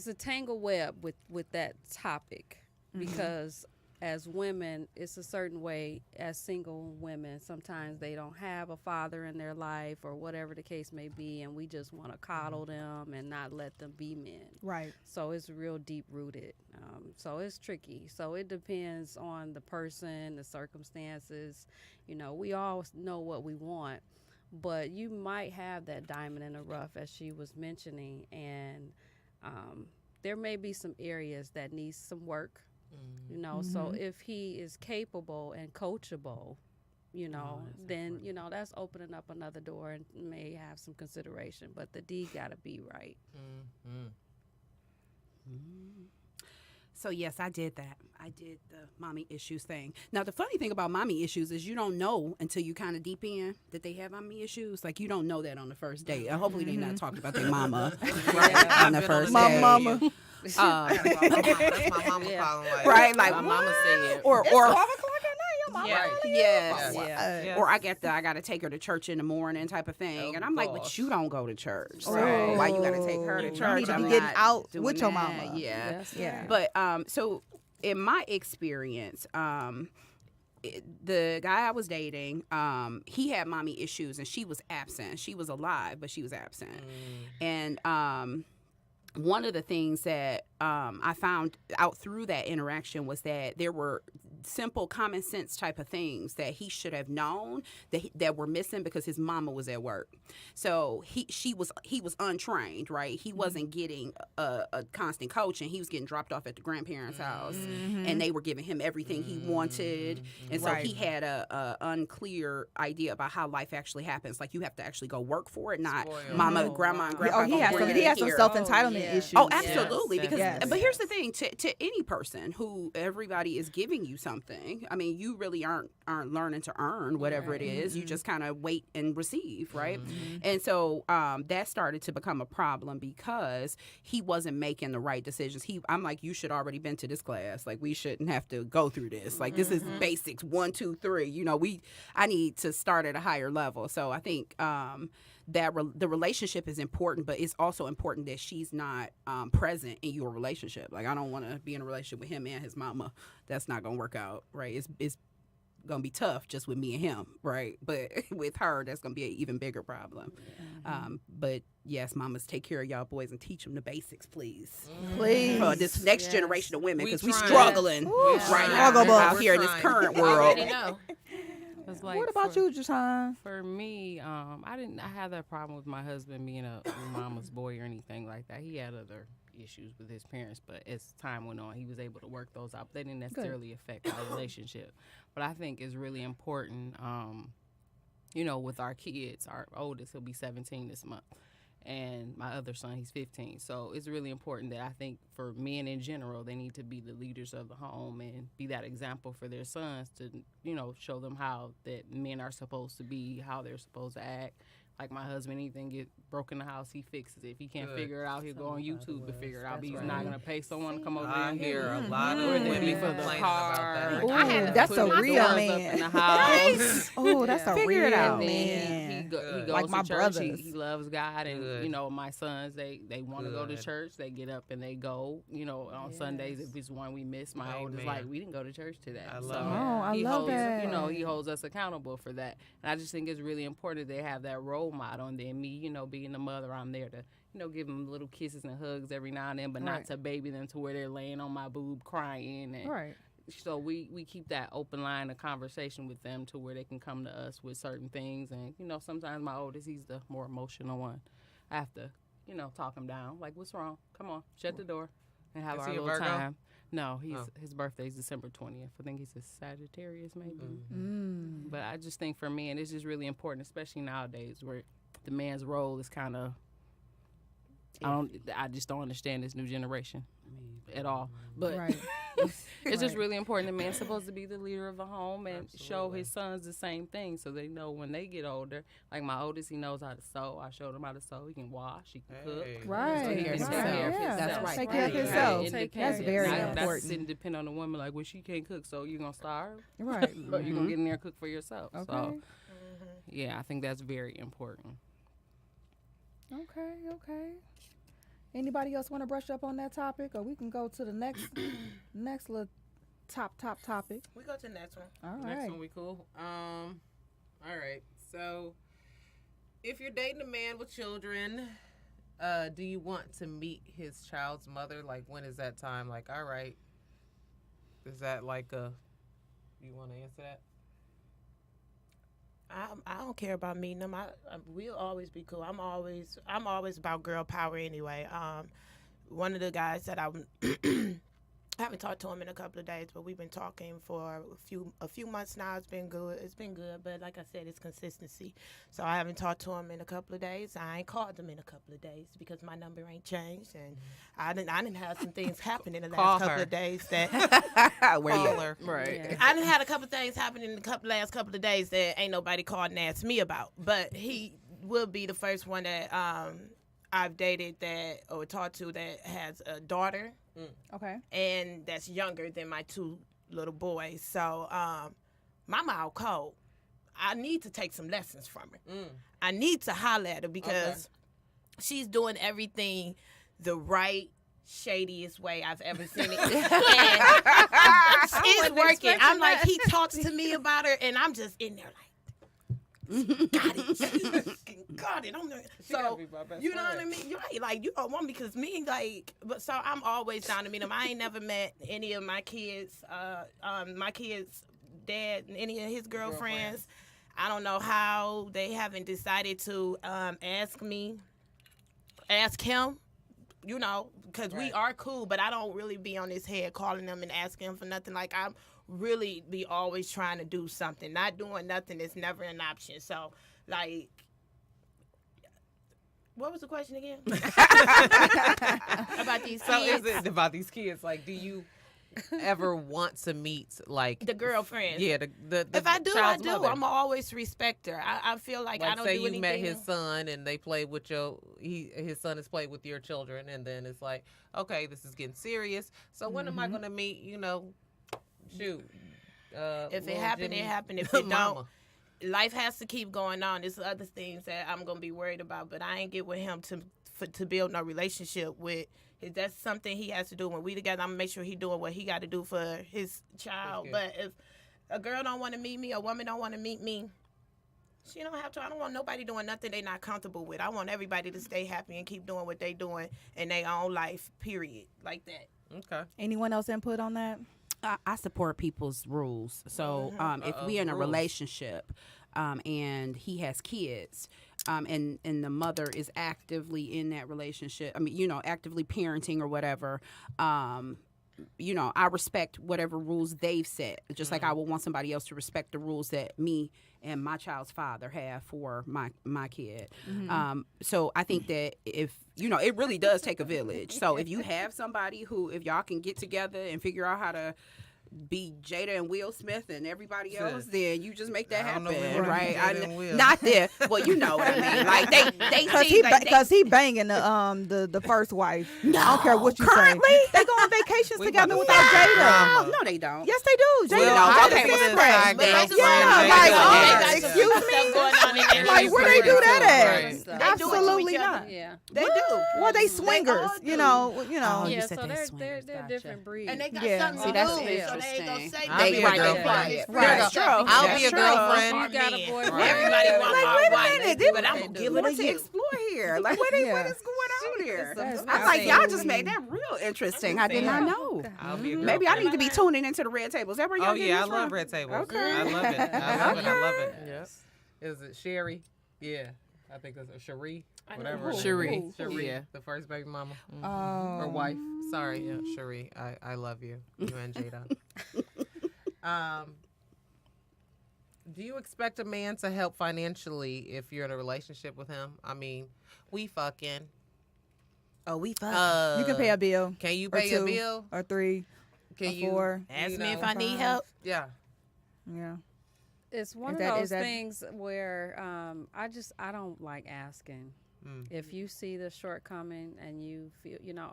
a tangle web with that topic, because as women, it's a certain way. As single women, sometimes they don't have a father in their life or whatever the case may be, and we just want to coddle them and not let them be men. Right. So it's real deep rooted. So it's tricky. So it depends on the person, the circumstances. You know, we all know what we want, but you might have that diamond in the rough, as she was mentioning, and there may be some areas that need some work. You know, so if he is capable and coachable, you know, then, you know, that's opening up another door and may have some consideration. But the D got to be right. So, yes, I did that. I did the mommy issues thing. Now, the funny thing about mommy issues is you don't know until you kind of deep in that they have mommy issues. Like, you don't know that on the first date. Hopefully they're not talking about their mama on the first My date. mama. That's my mama Yeah. calling. Like, Right, like, My mama said. or It's 12 o'clock at night. Your mama Yeah. calling you? yes. Yeah. Or I gotta take her to church in the morning type of thing, Oh, and I'm like, but gosh. you don't go to church, so Right. why you gotta take her to You church? need to I'm be getting not out doing with your that. mama. Yeah. That's Yeah. right. But so in my experience, the guy I was dating, he had mommy issues, and she was absent. She was alive, but she was absent. And one of the things that I found out through that interaction was that there were simple common sense type of things that he should have known that were missing because his mama was at work. So he was untrained, right? He wasn't getting a constant coaching. He was getting dropped off at the grandparents' house, and they were giving him everything he wanted, and so he had a unclear idea about how life actually happens. Like, you have to actually go work for it, not Spoiled. mama, grandma, and grandpa. Oh, he gonna has bring some. it He has some here. self-entitlement yeah. issues. Oh, absolutely. Yes, Because, yes. but here's the thing: to any person who everybody is giving you something, I mean, you really aren't learning to earn whatever it is. You just kind of wait and receive, right? And so that started to become a problem because he wasn't making the right decisions. I'm like, you should already been to this class. Like, we shouldn't have to go through this. Like, this is basics 1, 2, 3. You know, I need to start at a higher level. So I think the relationship is important, but it's also important that she's not present in your relationship. Like, I don't want to be in a relationship with him and his mama. That's not gonna work out, right? It's gonna be tough just with me and him, right? But with her, that's gonna be an even bigger problem. But yes, mamas, take care of y'all boys and teach them the basics, please. Please. For this next Yes. generation of women, We because we trying. struggling Ooh, right now struggle out bus. here in this Trying. current I world. already know. It's like What about for- you, Jatan? For me, I had that problem with my husband being a mama's boy or anything like that. He had other issues with his parents, but as time went on, he was able to work those out. They didn't necessarily affect our relationship. But I think it's really important, with our kids. Our oldest, he'll be 17 this month, and my other son, he's 15. So it's really important that I think for men in general, they need to be the leaders of the home and be that example for their sons to, show them how that men are supposed to be, how they're supposed to act. Like my husband, anything get broken in the house, he fixes it. If he can't Good. figure it out, he'll go on YouTube to figure it out. But he's right. not going to pay someone to come over there I and hear a do it. lot of Whether it be women for the complaining car, about that. Ooh, I had to that's put a my real doors up man. in the house. Oh, that's a Figure real it out. man. He Good. goes Like to my church. brothers. He loves God, and Good. my sons they want to go to Good. church. They get up and they go. On Sundays if it's one we miss, my oldest Amen. like we didn't go to church today. I So love it. Oh, I he love holds, that. he holds us accountable for that, and I just think it's really important they have that role model. And then me, being the mother, I'm there to give them little kisses and hugs every now and then, but Right. not to baby them to where they're laying on my boob crying. And Right. so we keep that open line of conversation with them to where they can come to us with certain things. And sometimes my oldest, he's the more emotional one. I have to talk him down, like, what's wrong, come on, shut the door and have Is our he a little Virgo? time. No, Oh. his birthday's December 20th. I think he's a Sagittarius maybe. Mm. But I just think for me, and it's just really important, especially nowadays where the man's role is kind of I just don't understand this new generation at all. But Right. it's just Right. really important. The man's supposed to be the leader of the home and show Absolutely. his sons the same thing, so they know when they get older. Like my oldest, he knows how to sew. I showed him how to sew. He can wash. He can cook. Hey. Right. So he can Right. take care of Yeah. himself. That's right. Take care of Right. himself. Take care That's of very yourself. That's important. didn't depend on the woman. Like, well, she can't cook, so you gonna starve. Right. Or you gonna get in there and cook for yourself. Okay. So yeah, I think that's very important. Okay. Anybody else want to brush up on that topic, or we can go to the next little top topic? We go to the next one. All Next right. one we cool. All right. So, if you're dating a man with children, do you want to meet his child's mother? Like, when is that time? Like, all right, is that like a? You want to answer that? I don't care about meeting them. We'll always be cool. I'm always about girl power anyway. One of the guys that I haven't talked to him in a couple of days, but we've been talking for a few months now. It's been good. But like I said, it's consistency. So I haven't talked to him in a couple of days. I ain't called him in a couple of days because my number ain't changed, and I didn't have some things happen in the Call last couple her. of days that. Where you Caller. Right. Yeah. I done had a couple of things happen in the last couple of days that ain't nobody called and asked me about. But he will be the first one that I've dated that or talked to that has a daughter Okay. and that's younger than my 2 little boys. So mama out cold. I need to take some lessons from her. I need to holler at her because she's doing everything the right shadiest way I've ever seen it. And it's working. I'm like, he talks to me about her and I'm just in there like, got it. So, you know what I mean? Like, you don't want me because me, like, but so I'm always down to meet him. I ain't never met any of my kids' dad, any of his girlfriends. I don't know how they haven't decided to ask him, you know, because we are cool, but I don't really be on his head calling them and asking him for nothing. Like, I'm really be always trying to do something. Not doing nothing is never an option. So, like, what was the question again? About these kids? So is it about these kids? Like, do you ever want to meet, like, The girlfriends. Yeah, the If I do, I child's do. mother? I'm always respect her. I feel like I don't say do you anything. met his son and they played with his son has played with your children, and then it's like, okay, this is getting serious. So when am I going to meet? You know, shoot. If it little happened, Jimmy, it happened. If it mama. don't, life has to keep going on. There's other things that I'm gonna be worried about, but I ain't get with him to build no relationship with. If that's something he has to do when we together, I'm gonna make sure he doing what he got to do for his child. But if a girl don't want to meet me, a woman don't want to meet me, she don't have to. I don't want nobody doing nothing they not comfortable with. I want everybody to stay happy and keep doing what they doing in their own life. Period. Like that. Okay. Anyone else input on that? I support people's rules. So if we in a rules. relationship and he has kids and the mother is actively in that relationship, I mean, you know, actively parenting or whatever, you know, I respect whatever rules they've set, just like I would want somebody else to respect the rules that me and my child's father have for my kid. So I think that if, you know, it really does take a village. So if you have somebody who, if y'all can get together and figure out how to be Jada and Will Smith and everybody else, then you just make that I don't know happen, if right? Jada and Will. Not there. Well, you know what I mean. Like they Because he banging the first wife. I don't care what you currently? say. They go on vacations We together about to without start. Jada. No, they don't. Yes, they do. Jada, Well, don't I go just to was Canada. like, But Yeah, like, excuse me? Going on in their Like, where they do that at? Right. They do it to Absolutely each other. not. Yeah. They do. Well, they all swingers, do. you know. Oh, Yeah, you said so they're they're swingers, gotcha. different breeds. And they got Yeah. something See, to that's lose, so they ain't interesting. gonna say I'll be a right. girlfriend. Right. That's true. I'll That's be a true. girlfriend. You got a Man. boyfriend. Everybody want Like, my wait a wife, minute, but I'm gonna give it want to to you. explore here. Like, what is going on here? That's I'm like, y'all amazing. just made that real interesting. I did not know. I'll be a girlfriend. Maybe I need to be tuning into the red table. Is that where y'all Oh getting yeah, I this love from? red tables. Okay. I love it. I love it. Yes. Is it Sherry? Yeah. I think it's Cherie. Whatever. Cherie. Cherie. Yeah. The first baby mama. Oh. Or wife. Sorry, yeah, Cherie. I love you. You and Jada. Do you expect a man to help financially if you're in a relationship with him? I mean, we fucking. Oh, we fuck. You can pay a bill. Can you Or pay a two. bill? Or 3 Can or you 4. Ask you me if know, I need help. Yeah. Yeah. It's one Is of that- those is that- things where I don't like asking. If you see the shortcoming and you feel, you know,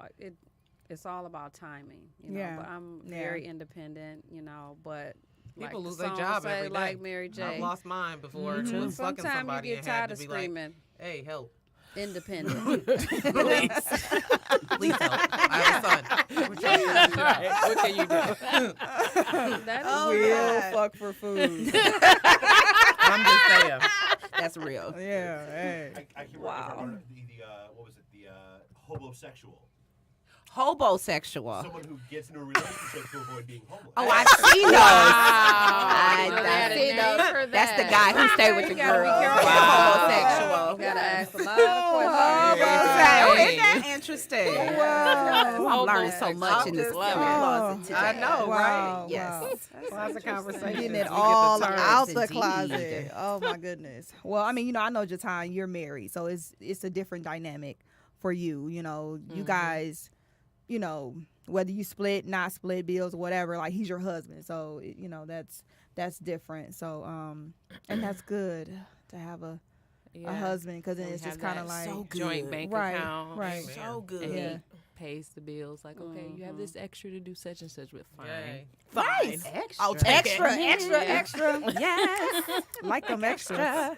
it's all about timing. You know, Yeah. but I'm Yeah. very independent. You know, but People like lose the their song job say, every day. like Mary J. I've lost mine before. Fucking Sometimes somebody you get and had tired to of be screaming. like, "Hey, help! Independent. Please help! I have a son. What can you do?" That is Oh, real. Will fuck for food. I'm just saying. That's real. Yeah. Hey. I can remember the what was it? The homosexual. Hobosexual. Someone who gets into a relationship to avoid being homeless. Oh, I've seen those. You know, they had I've a seen name those. for That's the that. guy who stayed with the You gotta be girl. careful. Homosexual. You gotta ask a lot of questions. Oh, isn't that interesting? Wow. I'm learning so much in this Oh. closet today. I know, Wow. right? Yes. Closet conversation. Getting You it get the all terms. out the indeed. closet. Oh my goodness. Well, I mean, you know, I know Jatan, you're married, so it's a different dynamic for you. You know, you guys, you know, whether you split, not split bills, whatever, like he's your husband. So you know that's different. So and that's good to have a a husband, because then And it's we just have kind of that like joint bank Right, account. right. So good. And Yeah. he pays the bills. Like, okay, you have this extra to do such and such with. Fine. Yay. Fine. Nice. Extra. I'll take extra, it. extra, extra. Yes. Like them extras.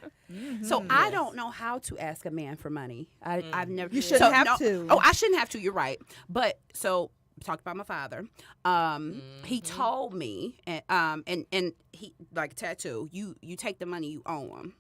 So I don't know how to ask a man for money. I've never. You shouldn't have no, to. Oh, I shouldn't have to. You're right. But so talked about my father. He told me, and he like tattoo. You take the money you owe him.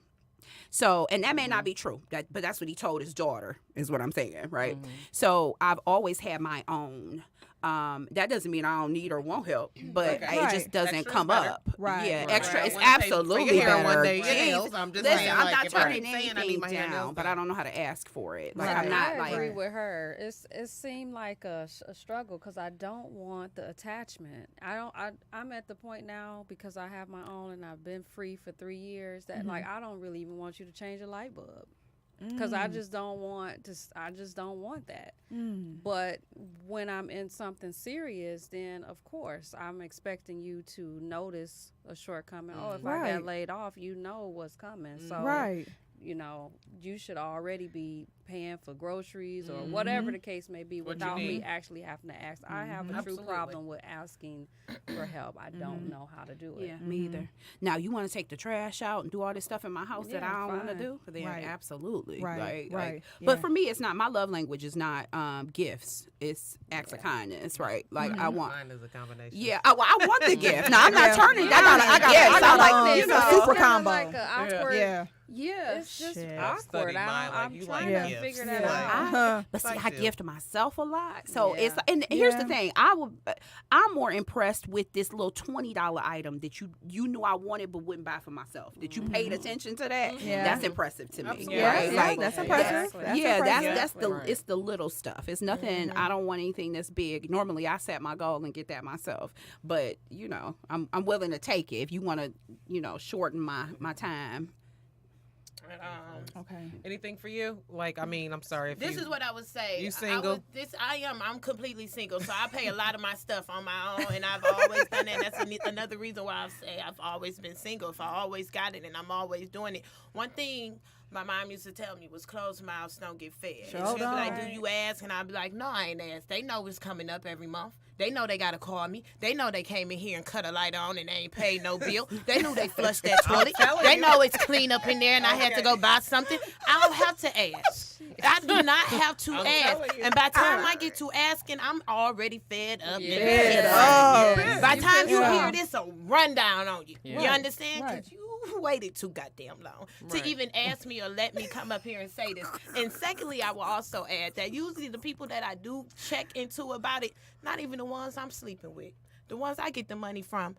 So, and that may not be true, but that's what he told his daughter, is what I'm saying, right? So I've always had my own. That doesn't mean I don't need or won't help, but Okay. it just doesn't Extra's come better. up. Right. Yeah, Right. extra I is wouldn't pay for absolutely your hair better. one day, your Jeez. nails. I'm just Listen, saying, I'm like, not if I turning ain't saying I need anything my hair down, nails but done. I don't know how to ask for it. Like Right. I'm not I like. agree with her. It seemed like a struggle because I don't want the attachment. I'm at the point now, because I have my own and I've been free for 3 years, that like I don't really even want you to change a light bulb. Because I just don't want to. I just don't want that. But when I'm in something serious, then of course I'm expecting you to notice a shortcoming. Oh, if I Right. get laid off, you know what's coming. So Right. you know, you should already be paying for groceries or whatever the case may be What you without me need. actually having to ask. I have a true Absolutely. problem with asking for help. I don't know how to do it. Yeah, me either. Now you want to take the trash out and do all this stuff in my house that Yeah, I don't want to fine. do? Then Right. absolutely, Right, right, But yeah. for me, it's not. My love language is not gifts. It's acts of kindness, right? Like I want. Mine is a combination. Yeah, I want the gift. No, I'm not Yeah. turning that I down. got Yes, I got like you this. know, It's super kinda combo. like a awkward. Yeah. Yeah, it's just Shit. I've awkward. studied mine, like, I'm you trying like to gifts. figure that Yeah. out. But see, Like I you. gift myself a lot, so Yeah. it's and here's the Yeah. thing: I'm more impressed with this little $20 item that you knew I wanted but wouldn't buy for myself. That you paid attention to that. Yeah. That's impressive to me. Absolutely. Yeah, right? yeah, Like, that's yeah, impressive. exactly. That's yeah, impressive. that's the Right. it's the little stuff. It's nothing. I don't want anything that's big. Normally, I set my goal and get that myself. But I'm willing to take it if you want to shorten my time. Okay. Anything for you? Like, I mean, I'm sorry if This you. is what I would say. You single? I'm completely single, so I pay a lot of my stuff on my own, and I've always done that. That's another reason why I say I've always been single. If I always got it, and I'm always doing it. One thing my mom used to tell me was closed mouths don't get fed. Sure And she'd be like, don't. do you ask? And I'd be like, no, I ain't asked. They know it's coming up every month. They know they got to call me. They know they came in here and cut a light on and they ain't paid no bill. They knew they flushed that toilet. They know it's clean up in there and I had to go buy something. I don't have to ask. I do not have to I'm ask. telling you. And by the time I get to asking, I'm already fed up. Yeah. and Fed pissed. up. Yes. By the time you Yeah. hear this, a rundown on you. Yeah. You understand? Right. Because you waited too goddamn long Right. to even ask me or let me come up here and say this. And secondly, I will also add that usually the people that I do check into about it, not even the ones I'm sleeping with, the ones I get the money from,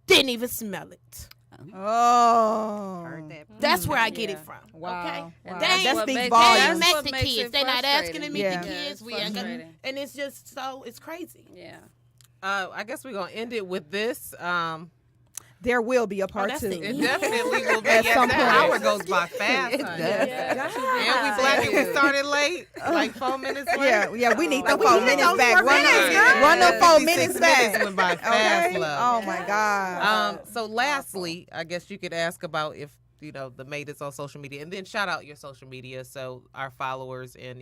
didn't even smell it. Oh. Heard that. That's where I get Yeah. it from. Wow. Okay? Wow. They That ain't- speaks They volumes. ain't met That's the what makes kids. it They're not asking to frustrating. meet Yeah. the kids. it's We ain't got, frustrating. and it's just so it's crazy. Yeah. I guess we're gonna end it with this. There will be a part that's two. the It definitely will be. At Yes, some that point. hour goes by fast. It honey. does. And we black and we started late, like 4 minutes late. Yeah, we need Like, the we 4 need minutes those back. 4 Run minutes, those- girl. Run those 4 56 minutes back. went by fast, Okay. love. Oh my God. So lastly, I guess you could ask about if the mate is on social media, and then shout out your social media so our followers and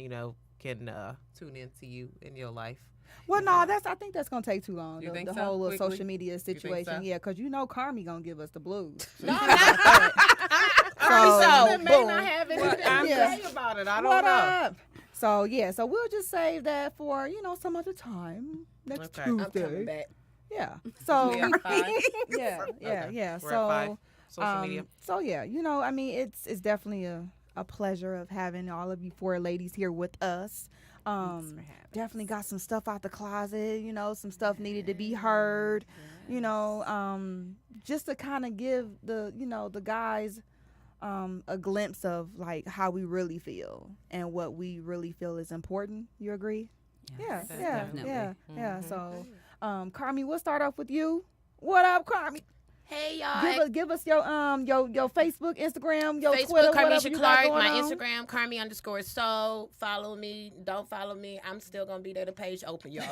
can tune into you in your life. Well, no, I think that's gonna take too long. You think the so? whole little Quickly? social media think situation. so? Yeah, because Carmi gonna give us the blues. No, not So, may boom. not have anything to Yeah. say about it. I don't What know. up? So so we'll just save that for some other time next Okay. I'm Tuesday. coming back. Yeah. So We are fine. yeah. We're at So 5. Social media. So yeah, I mean, it's definitely a pleasure of having all of you 4 ladies here with us. Definitely got some stuff out the closet. Some stuff needed to be heard. Just to kind of give the guys a glimpse of like how we really feel and what we really feel is important. You agree? Yeah. Yeah. So, Carmi, we'll start off with you. What up, Carmi? Hey y'all. Give us your Facebook, Instagram, your Facebook, Twitter, whatever Carmisha you got Clark. going My on. Instagram, Carmi_soul. Follow me. Don't follow me. I'm still gonna be there. The page open, y'all.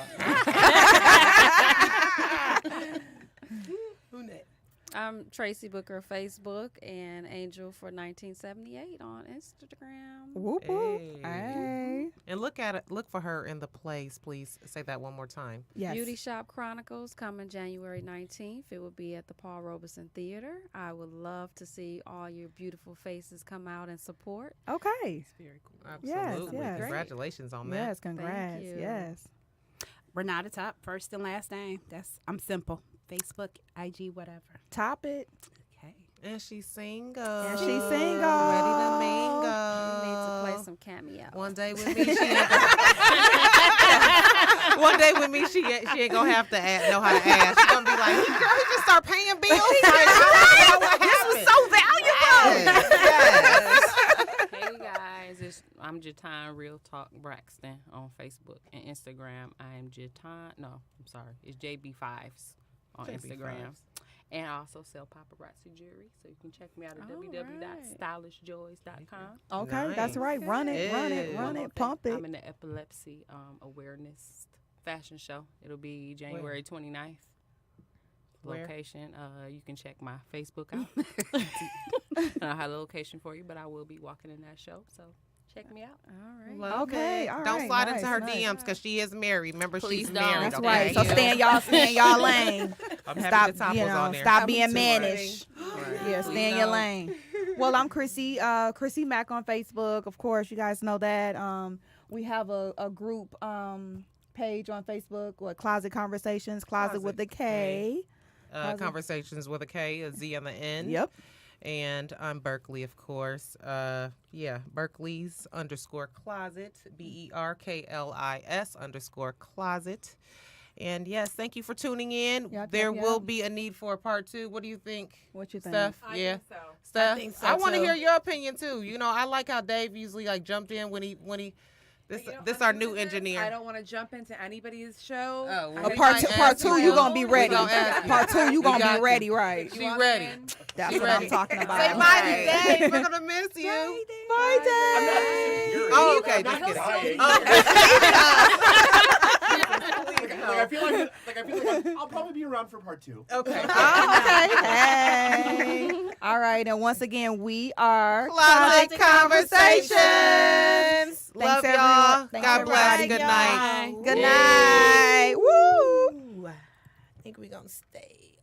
Who next? I'm Tracy Booker Facebook and Angel for 1978 on Instagram. Whoop whoop. Hey. Hey. And look at it. Look for her in the plays, please. Say that one more time. Yes. Beauty Shop Chronicles coming January 19th. It will be at the Paul Robeson Theater. I would love to see all your beautiful faces come out and support. Okay. Very cool. Absolutely. yes. Congratulations on that. Yes, congrats. you. Yes. Renata Top, first and last name. I'm simple. Facebook, IG, whatever. Top it. Okay. And she's single. And she's single. Ready to We mingle. need to play some cameo. One day with me, she ain't one day with me, she ain't gonna have to know how to ask. She's gonna be like, girl, he just start paying bills. Like, I don't know what happened. So valuable. Yes. Hey guys, I'm Jatan Real Talk Braxton on Facebook and Instagram. I am Jatan. No, I'm sorry. It's JB5s on JB5s. Instagram. And I also sell paparazzi jewelry, so you can check me out at www.stylishjoys.com. Okay, Nice. that's right. Run it, run it, Yeah. run One more it, pump thing, it. I'm in the epilepsy awareness fashion show. It'll be January 29th. Where? Location, you can check my Facebook out. I don't have a location for you, but I will be walking in that show, so check me out. All right. Love Okay, it. all Don't right, slide nice, into her nice. DMs because she is married. Remember, Please she's don't. married. That's okay? right. So Yeah. stay in y'all lane. I'm happy Stop, the top you was know, on there. stop being Too mannish. Right. Yeah, stay in your lane. Well, I'm Chrissy Mack on Facebook. Of course, you guys know that. We have a group page on Facebook, Closet Conversations, Closet with a K. Conversations with a K, a Z on the end. Yep. And I'm Berkeley, of course. Berkeley's _closet, BERKLIS _closet. And yes, thank you for tuning in. Yep, There yep, will yep. be a need for a part 2. What do you think? What you think? Steph? I Yeah. think so. Steph? think so, I want to too. hear your opinion too. You know, I like how Dave usually jumped in when he this You know, this I'm our doing new this. engineer. I don't want to jump into anybody's show. Oh, well, A we part might two, part ask two, you. you gonna be We ready. gonna ask you. Part 2, you We gonna got be you. ready, right? She You want ready. me in? That's She what I'm ready. talking about. Say bye to Okay. Dave. We're gonna miss you. Bye, Dave. I'm not disappearing. Oh, okay. I'm not Just kidding. dying. Oh. I feel like I'll probably be around for part 2. Okay. Oh, okay. Hey. All right. And once again, we are Closet Conversations. Love everyone. y'all. Thanks, God bless. everybody. Good night. Good night. Woo. I think we're going to stay.